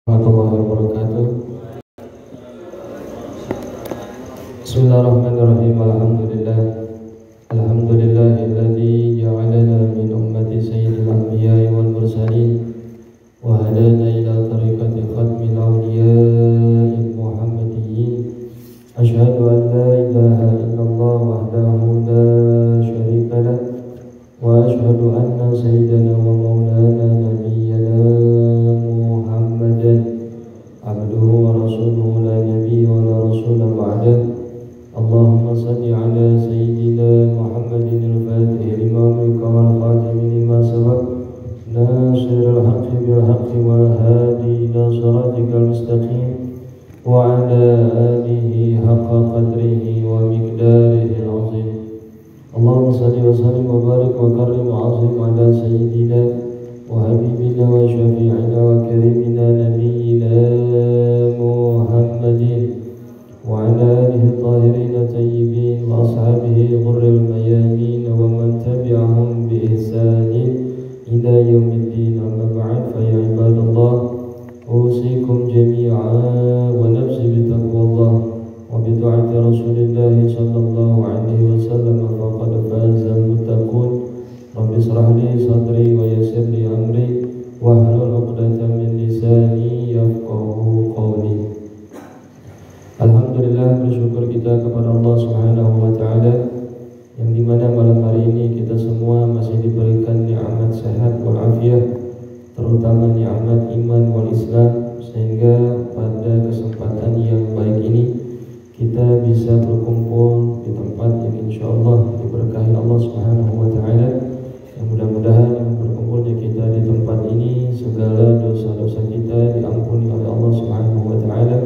Warahmatullahi wabarakatuh. Bismillahirrahmanirrahim. Alhamdulillahilladzi ja'alana min ummati sayyidil anbiya'i wal mursalin wa hadana ila tariqati khatmil awliya'i muhammadiyyin. Asyhadu an la ilaha illallah wahdahu la syarika lah wa asyhadu anna sayyidana wa maulana nabiyyana abduhu wa rasuluhu la nabiyya wa la rasula ba'dah. Allahumma salli ala sayyidina Muhammadin al-fatih lima ulika wal khatimi lima sabaq nasiril haqqi bil haqqi wal hadi ila siratikal mustaqim wa ala alihi haqqa qadrihi wa miqdarihi al-azim. Allahumma salli wa sallim wa barik wa karrim wa azim ala sayyidina wa habibina wa syafi'ina wa karimina nabiyyina Muhammadin wa ala alihi tahirin tayyibin wa ashabihi ghurril mayamin wa man tabi'ahum bi ihsanin ila yaumiddin. Amma ba'd, fa ya ibadallah, usikum jami'an wa nafsi bi taqwallah wa bi du'ati rasulillah sallallahu alaihi wasallam faqad faza al-muttaqun. Rabbi shrah li sadri wa yassir li amri wahlul 'uqdatam min lisani yafqahu qawli. Alhamdulillah, bersyukur kita kepada Allah Subhanahu wa taala yang dimana malam hari ini kita semua masih diberikan nikmat sehat wal afiat, terutama nikmat iman wal Islam, sehingga pada kesempatan yang baik ini kita bisa berkumpul di tempat yang insyaallah diberkahi Allah Subhanahu wa taala. Yang mudah-mudahan dengan berkumpulnya kita di tempat ini segala dosa-dosa kita diampuni oleh Allah Subhanahu wa taala.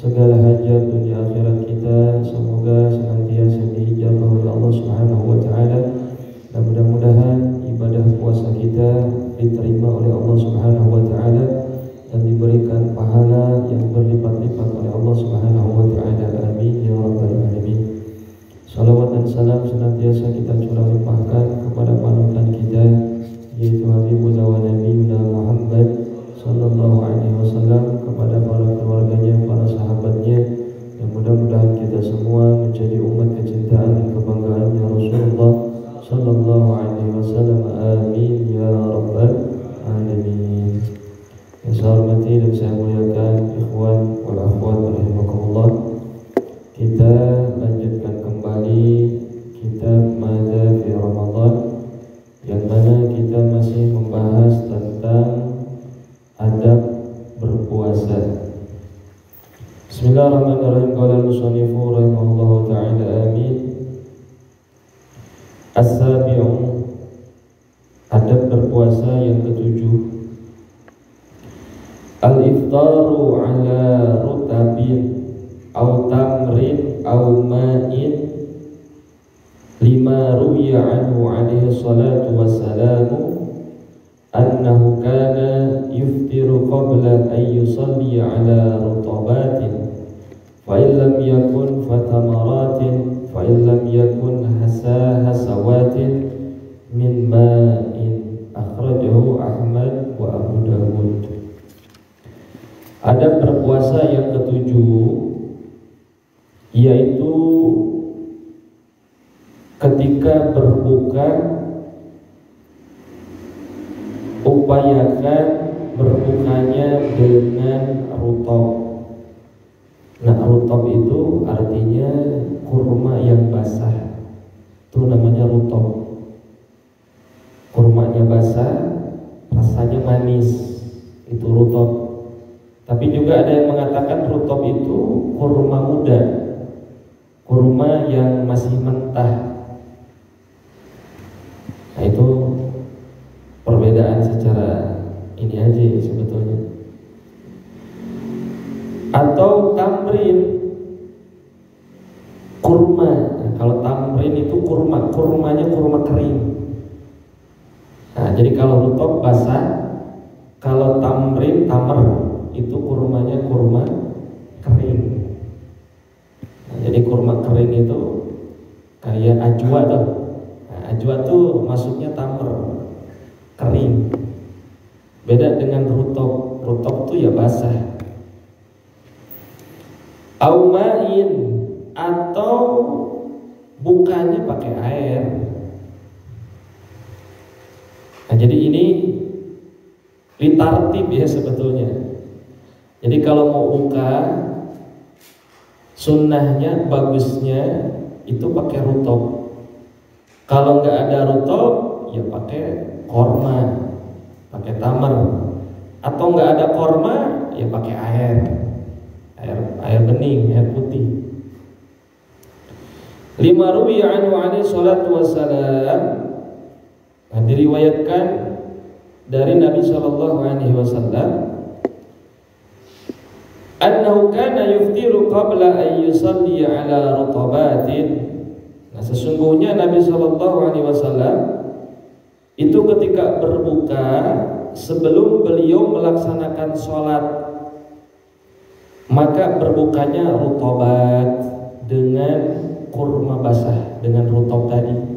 Segala hajat dunia akhirat kita semoga senantiasa diijabah oleh Allah Subhanahu wa taala, dan mudah-mudahan ibadah puasa kita diterima oleh Allah Subhanahu wa taala dan diberikan pahala yang berlipat-lipat oleh Allah Subhanahu wa taala. Amin ya rabbal alamin. Salawat dan salam senantiasa kita curah limpahkan kepada panutan kita, yaitu Habibuna wa Nabiyuna Muhammad sallallahu alaihi wasallam, kepada para keluarganya, para sahabatnya, yang mudah-mudahan kita semua menjadi umat kecintaan dan kebanggaannya Rasulullah sallallahu alaihi wasallam. Amin ya rabbal alamin. Yang saya hormati dan saya muliakan ikhwan wal akhwat rahimakumullah, kita lanjutkan kembali kitab Madza fi Ramadan, yang mana kita masih membahas tentang adab berpuasa. Bismillahirrahmanirrahim. Qala al-musannifu rahimahullahu ta'ala, amin. As-sabi'u, adab berpuasa yang ketujuh, al-iftaru ala rutabin au tamrin au ma'in lima ruwiya anhu alaihi salatu wassalamu annahu kana yuftiru qabla an yusalli ala rutabatin fa in lam yakun fatamaratin fa in lam yakun hasawatin min ma'in. Akhrajahu Ahmad wa Abu Dawud. Adab berpuasa yang ketujuh yaitu ketika berbuka upayakan berbukanya dengan rutab. Nah, rutab itu artinya kurma yang basah, itu namanya rutab. Kurmanya basah, rasanya manis, itu rutab. Tapi juga ada yang mengatakan rutab itu kurma muda, kurma yang masih mentah. Nah, itu perbedaan secara ini aja sebetulnya. Atau tamrin, kurma. Nah, kalau tamrin itu kurmanya kurma kering. Nah, jadi kalau rutab basah, kalau tamrin, tamar, itu kurmanya kurma kering. Nah, jadi kurma kering itu kayak ajwa tuh. Nah, ajwa tuh masuknya tamar kering. Beda dengan rutab. Rutop itu ya basah. Aumain, atau bukanya pakai air. Nah, jadi ini litartib ya sebetulnya. Jadi kalau mau buka, sunnahnya bagusnya itu pakai rutop. Kalau nggak ada rutop, ya pakai korma, pakai tamar. Atau nggak ada korma, ya pakai air bening, air putih. Lima ruwiya anhu alaihi salatu wassalam, diriwayatkan dari Nabi sallallahu alaihi wasallam, annahu kana yuftiru qabla an yusalli ala rutabatin. Nah, sesungguhnya Nabi sallallahu alaihi wasallam itu ketika berbuka sebelum beliau melaksanakan sholat, maka berbukanya rutobat dengan kurma basah, dengan rutop tadi.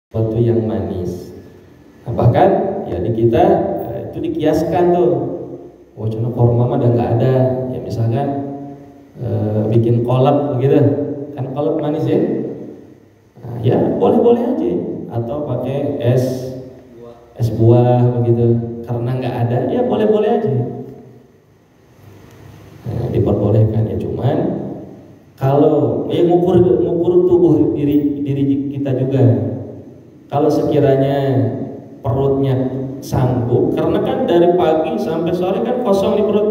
sesuatu yang manis. Nah, bahkan ya di kita itu dikiaskan tuh, oh cuma korma mah udah nggak ada, ya misalkan bikin kolak begitu, kan kolak manis ya, nah, ya boleh-boleh aja, atau pakai es buah begitu, karena nggak ada, ya boleh-boleh aja, nah, diperbolehkan ya. Cuman kalau ngukur tubuh diri kita juga, kalau sekiranya perutnya sanggup, karena kan dari pagi sampai sore kan kosong di perut.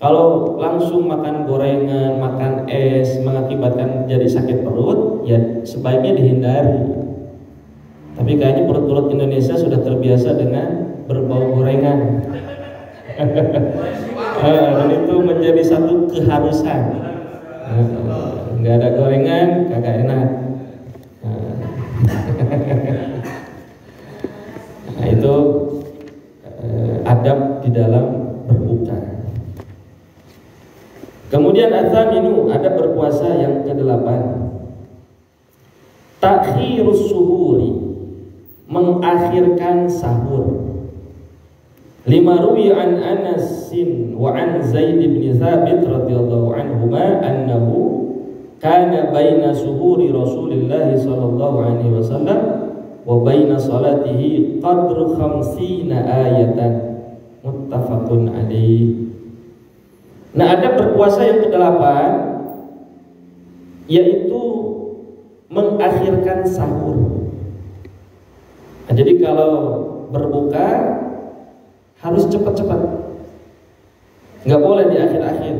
Kalau langsung makan gorengan, makan es, mengakibatkan jadi sakit perut, ya sebaiknya dihindari. Tapi kayaknya perut-perut Indonesia sudah terbiasa dengan berbau gorengan. Dan itu menjadi satu keharusan. Nggak ada gorengan, kagak enak. Nah itu adab di dalam berbuka. Kemudian ats-tsaminu, ada berpuasa yang ke-8. Ta'khirus suhuri, mengakhirkan sahur. Lima ruwi an Anasin wa an Zaid bin Thabit radhiyallahu anhuma annahu kana baina suhuri Rasulillah sallallahu alaihi wasallam wa baina salatihi qadru 50 ayatan, muttafaqun alaih. Nah, ada berpuasa yang ke-8, yaitu mengakhirkan sahur. Nah, jadi kalau berbuka harus cepat-cepat, nggak boleh di akhir-akhir.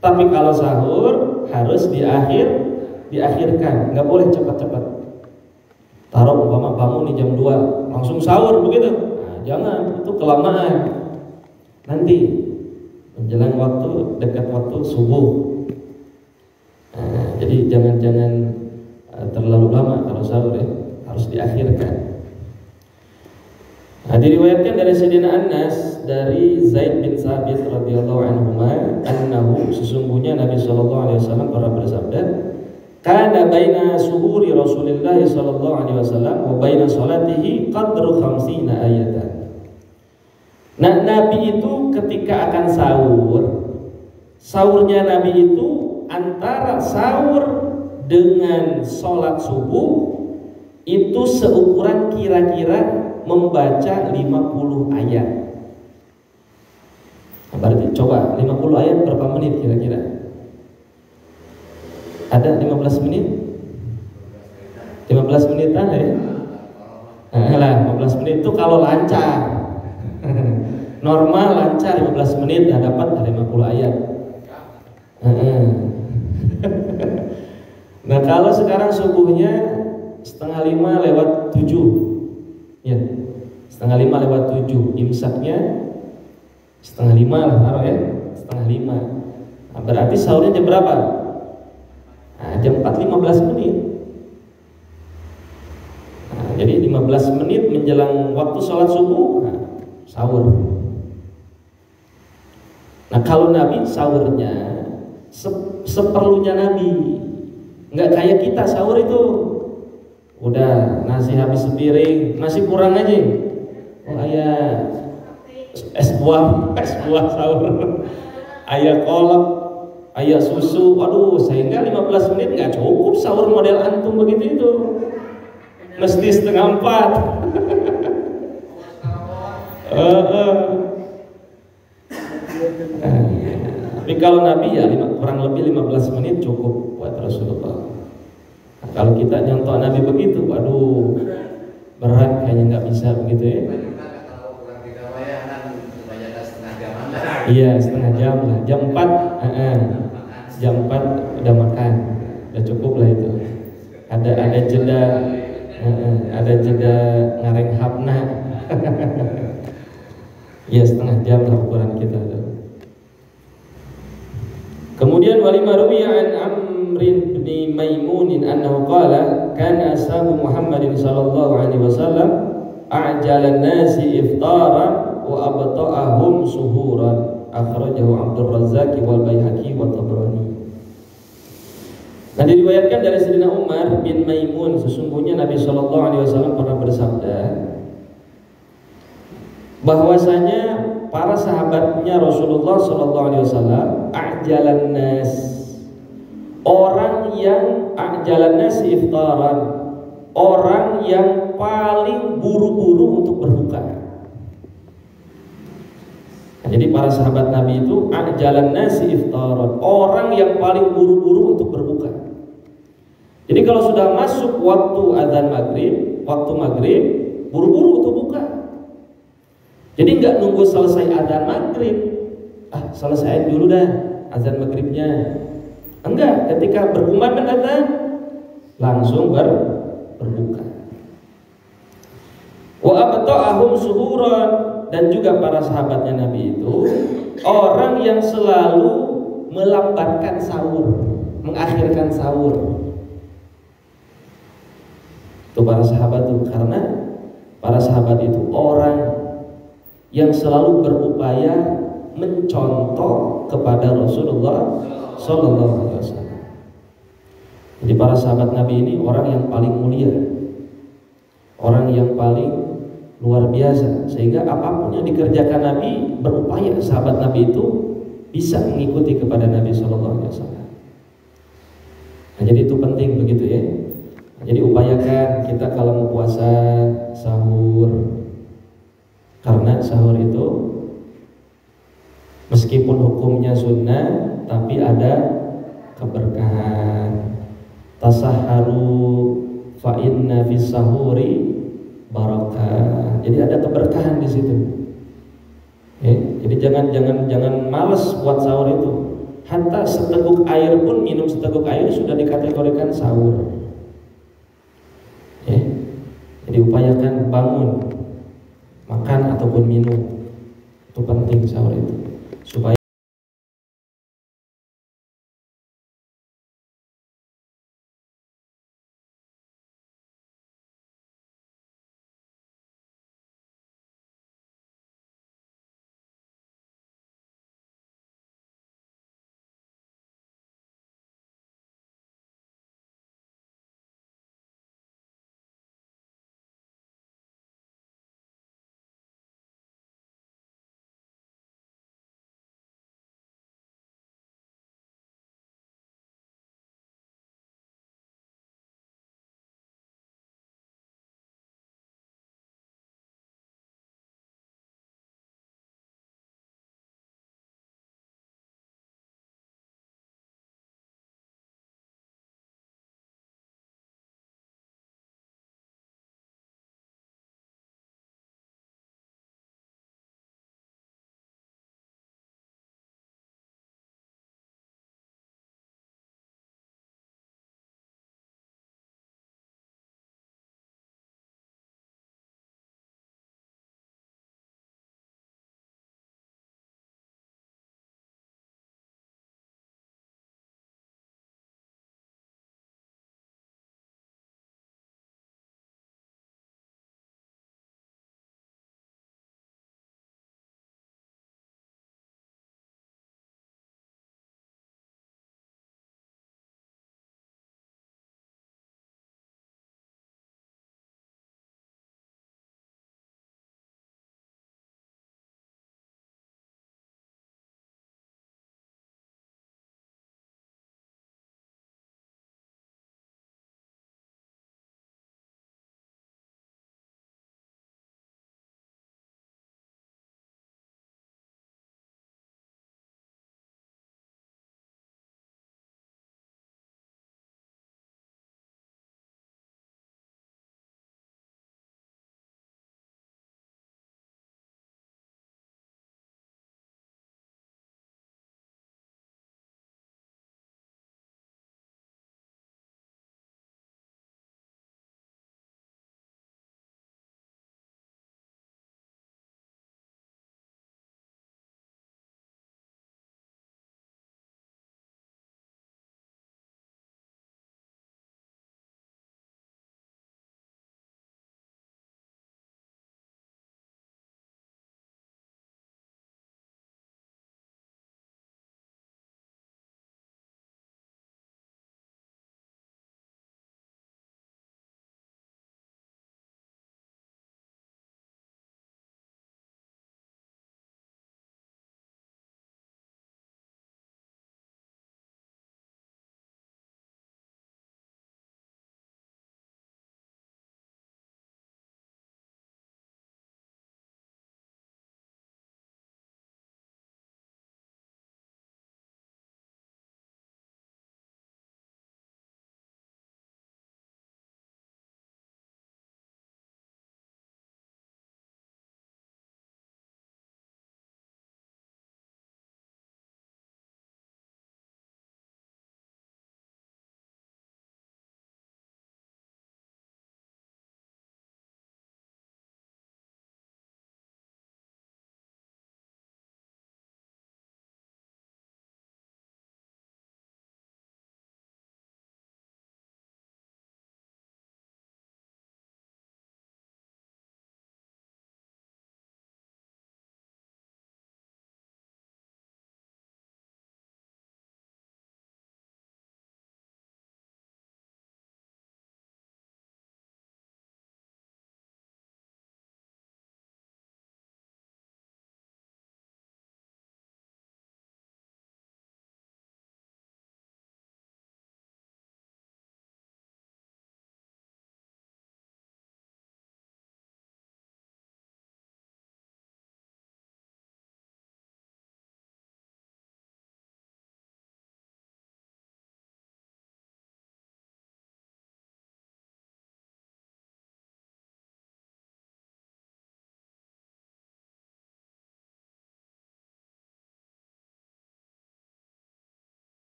Tapi kalau sahur harus diakhirkan, nggak boleh cepat-cepat. Taruh umpama bangun nih jam 2 langsung sahur begitu, nah, jangan, itu kelamaan. Nanti menjelang waktu, dekat waktu subuh. Nah, jadi jangan terlalu lama kalau sahur ya, harus diakhirkan. Nah, diriwayatkan dari Sayyidina Anas dari Zaid bin Thabit radhiyallahu anhuma annahu, sesungguhnya Nabi sallallahu alaihi wasallam pernah bersabda, kana baina suhuri Rasulillah sallallahu alaihi wasallam wa baina salatihi qadru 50 ayatan. Nah, Nabi itu ketika akan sahur, sahurnya Nabi itu antara sahur dengan sholat subuh itu seukuran kira-kira membaca 50 ayat. Nah, berarti coba 50 ayat berapa menit kira-kira? Ada 15 menit? 15 menitan ya? Nah, lah 15 menit itu kalau lancar. Normal lancar 15 menit dah dapat 50 ayat. Nah, kalau sekarang subuhnya 4:30 ya, 4:30 imsaknya 4:30 lah taruh ya, 4:30. Nah, berarti sahurnya jam berapa? Nah, jam 4:15 menit. Nah, jadi 15 menit menjelang waktu sholat subuh, nah, sahur. Nah, kalau Nabi sahurnya seperlunya Nabi, nggak kayak kita sahur itu udah nasi habis sepiring, masih kurang aja. Oh, ayah es buah sahur, ayah kolak, ayah susu. Waduh, sehingga 15 menit nggak cukup sahur model antum begitu itu. Mesti 3:30. Tapi kalau Nabi ya kurang lebih 15 menit cukup buat Rasulullah. Nah, kalau kita nyontok Nabi begitu, waduh, berat kayaknya nggak bisa begitu ya. Iya, setengah jam lah. Jam 4 udah makan, udah cukup lah itu. Ada jeda ngareng hapna. Ya, setengah jam lah ukuran kita tuh. Kemudian walima ruwiya an Amr bin Maimun annahu qala kana ashabu Muhammadin sallallahu alaihi wasallam a'jala an-nasi iftaran wa abta'ahum suhuran, akhrajahu Abdul Razzaq wal Baihaqi wa Tabrani. Nah, diriwayatkan dari Sayyidina Umar bin Maimun, sesungguhnya Nabi Shallallahu Alaihi Wasallam pernah bersabda bahwasanya para sahabatnya Rasulullah Shallallahu Alaihi Wasallam ajalan nas, orang yang ajalan nas iftaran, orang yang paling buru-buru untuk berbuka. Nah, jadi para sahabat Nabi itu ajalan nas iftaran, orang yang paling buru-buru untuk berbuka. Jadi kalau sudah masuk waktu azan maghrib, waktu maghrib, buru-buru untuk buka. Jadi nggak nunggu selesai azan maghrib, selesaiin dulu dah azan maghribnya. Enggak, ketika berkumandang azan langsung berbuka. Wa abta'ahum suhuran, dan juga para sahabatnya Nabi itu orang yang selalu melambatkan sahur, mengakhirkan sahur. Itu para sahabat itu, karena para sahabat itu orang yang selalu berupaya mencontoh kepada Rasulullah Sallallahu Alaihi Wasallam. Jadi para sahabat Nabi ini orang yang paling mulia, orang yang paling luar biasa, sehingga apapun yang dikerjakan Nabi, berupaya sahabat Nabi itu bisa mengikuti kepada Nabi Sallallahu Alaihi Wasallam. Nah, jadi itu penting begitu ya. Jadi upayakan kita kalau mau puasa sahur, karena sahur itu meskipun hukumnya sunnah tapi ada keberkahan. Tasahharu fa inna fis sahuri barakah. Jadi ada keberkahan di situ. Jadi jangan malas buat sahur itu. Hatta seteguk air pun, minum seteguk air sudah dikategorikan sahur. Jadi upayakan bangun, makan ataupun minum, itu penting sahur itu, supaya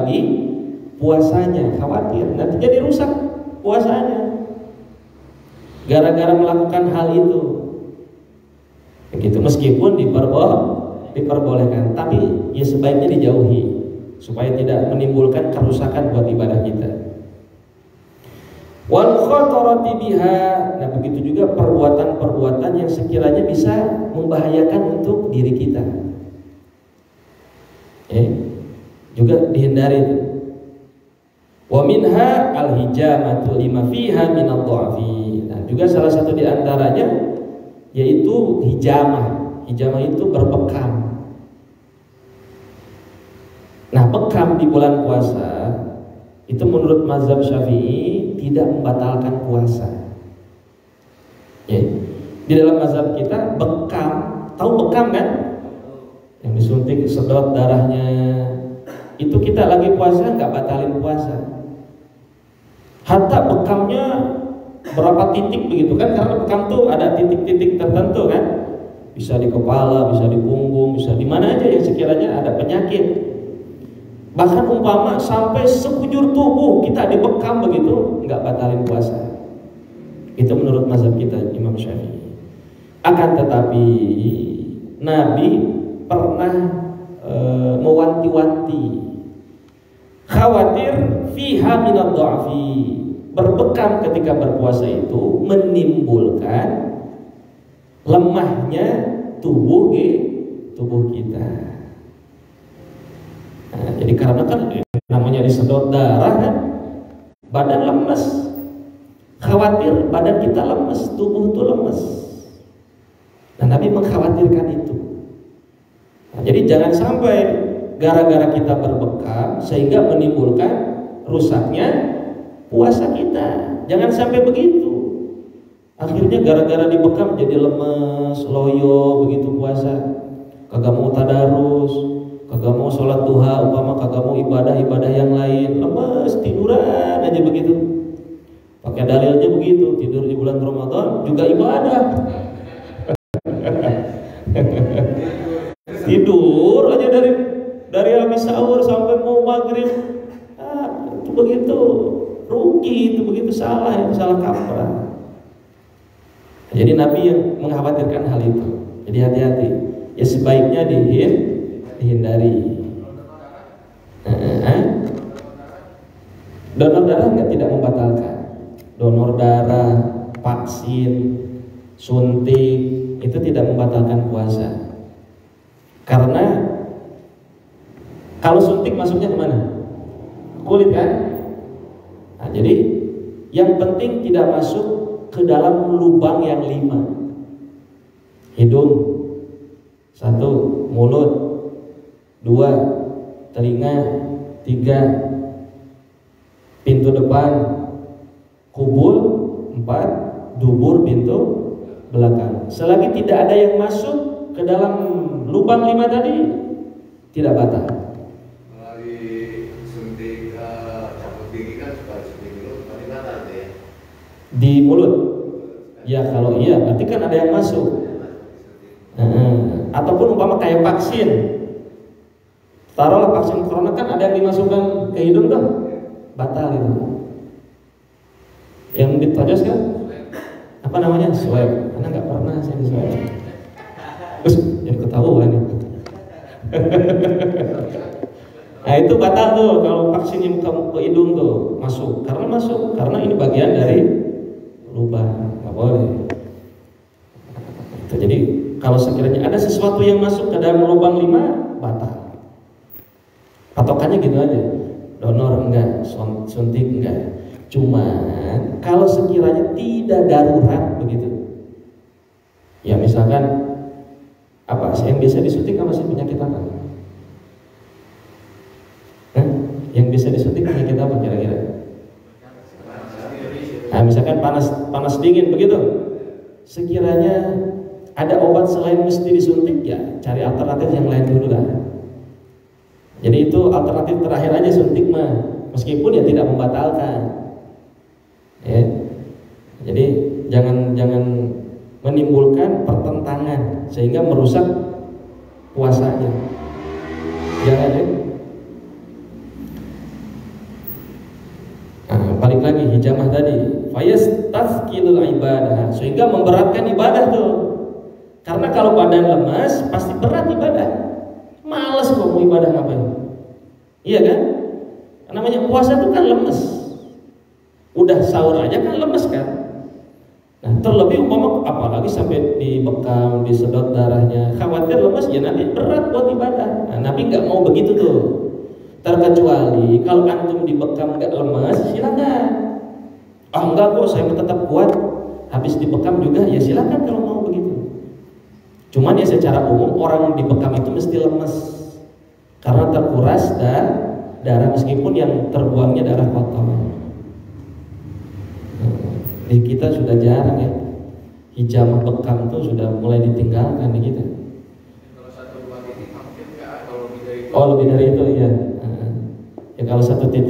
bagi puasanya, khawatir nanti jadi rusak puasanya gara-gara melakukan hal itu. Begitu, meskipun diperbolehkan, tapi ya sebaiknya dijauhi supaya tidak menimbulkan kerusakan buat ibadah kita. Wal khatarati biha, nah begitu juga perbuatan-perbuatan yang sekiranya bisa membahayakan untuk diri kita. Juga dihindari itu. Wa minha al-hijamatu lima fiha min ad-dha'fi. Nah, juga salah satu di antaranya yaitu hijamah. Hijamah itu berbekam. Nah, bekam di bulan puasa itu menurut mazhab Syafi'i tidak membatalkan puasa. Di dalam mazhab kita bekam, tahu bekam kan? Yang disuntik sedot darahnya, itu kita lagi puasa nggak batalin puasa. Hatta bekamnya berapa titik begitu kan, karena bekam tuh ada titik-titik tertentu kan, bisa di kepala, bisa di punggung, bisa di mana aja yang sekiranya ada penyakit. Bahkan umpama sampai sekujur tubuh kita dibekam begitu, nggak batalin puasa. Itu menurut mazhab kita Imam Syafi'i. Akan tetapi Nabi pernah mewanti-wanti, khawatir fiha minad dha'fi, berbekam ketika berpuasa itu menimbulkan lemahnya tubuh kita. Nah, jadi karena kan namanya disedot darah kan, badan lemes, khawatir badan kita lemes, tubuh itu lemes. Nah, Nabi mengkhawatirkan itu. Nah, jadi jangan sampai gara-gara kita berbekam sehingga menimbulkan rusaknya puasa kita. Jangan sampai begitu. Akhirnya gara-gara dibekam jadi lemes, loyo begitu puasa. Kagak mau tadarus, kagak mau sholat duha, umpama kagak mau ibadah-ibadah yang lain, lemes, tiduran aja begitu. Pakai dalilnya begitu, tidur di bulan Ramadan juga ibadah. Tidur aja dari habis sahur sampai mau maghrib, itu begitu rugi, itu begitu salah, yang salah kaprah. Jadi Nabi yang mengkhawatirkan hal itu. Jadi hati-hati. Ya sebaiknya dihindari. Donor darah tidak membatalkan. Donor darah, vaksin, suntik itu tidak membatalkan puasa. Karena kalau suntik masuknya kemana? Kulit kan? Nah, jadi yang penting tidak masuk ke dalam lubang yang 5. Hidung 1, mulut 2, telinga 3, pintu depan, kubul 4, dubur, pintu belakang. Selagi tidak ada yang masuk ke dalam lubang 5 tadi, tidak batal. Di mulut, ya kalau iya berarti kan ada yang masuk. Ataupun umpama kayak vaksin, taruhlah vaksin corona kan ada yang dimasukkan ke hidung tuh, batal itu. Yang ditojos kan, apa namanya, swab. Karena nggak pernah saya di swab. Terus jadi ketahuan ya. Nah itu batal tuh kalau vaksin yang ke hidung tuh masuk, karena ini bagian dari lubang, nggak boleh. Itu, jadi kalau sekiranya ada sesuatu yang masuk ke dalam lubang 5, batal. Patokannya gitu aja. Donor enggak, suntik enggak. Cuman kalau sekiranya tidak darurat begitu, ya misalkan apa sih yang biasa disuntik, apa sih penyakit apa? Yang bisa disuntik penyakit apa kira-kira? Nah, misalkan panas dingin begitu. Sekiranya ada obat selain mesti disuntik, ya cari alternatif yang lain dulu lah. Jadi itu alternatif terakhir aja suntik mah, meskipun ya tidak membatalkan. Ya. Jadi jangan menimbulkan pertentangan sehingga merusak puasanya. Jangan ya. balik lagi hijamah tadi, fayastazkilul ibadah, sehingga memberatkan ibadah tuh. Karena kalau badan lemas pasti berat ibadah. Males kok mau ibadah ngapain? Iya kan? Namanya puasa tuh kan lemes. Udah sahur aja kan lemes kan? Nah, terlebih umpama apalagi sampai dibekam, disedot darahnya, khawatir lemes ya nanti berat buat ibadah. Nah, Nabi nggak mau begitu tuh. Terkecuali kalau antum dibekam nggak lemes, silakan. Ah enggak kok, saya tetap kuat. Habis dibekam juga ya silakan kalau mau begitu. Cuman ya secara umum orang dibekam itu mesti lemes karena terkuras darah meskipun yang terbuangnya darah kotor. Di kita sudah jarang ya, hijamah bekam tuh sudah mulai ditinggalkan di kita. Kalau 1-2 titik hampir nggak, kalau lebih dari itu. Oh lebih dari itu ya. Ya kalau 1 titik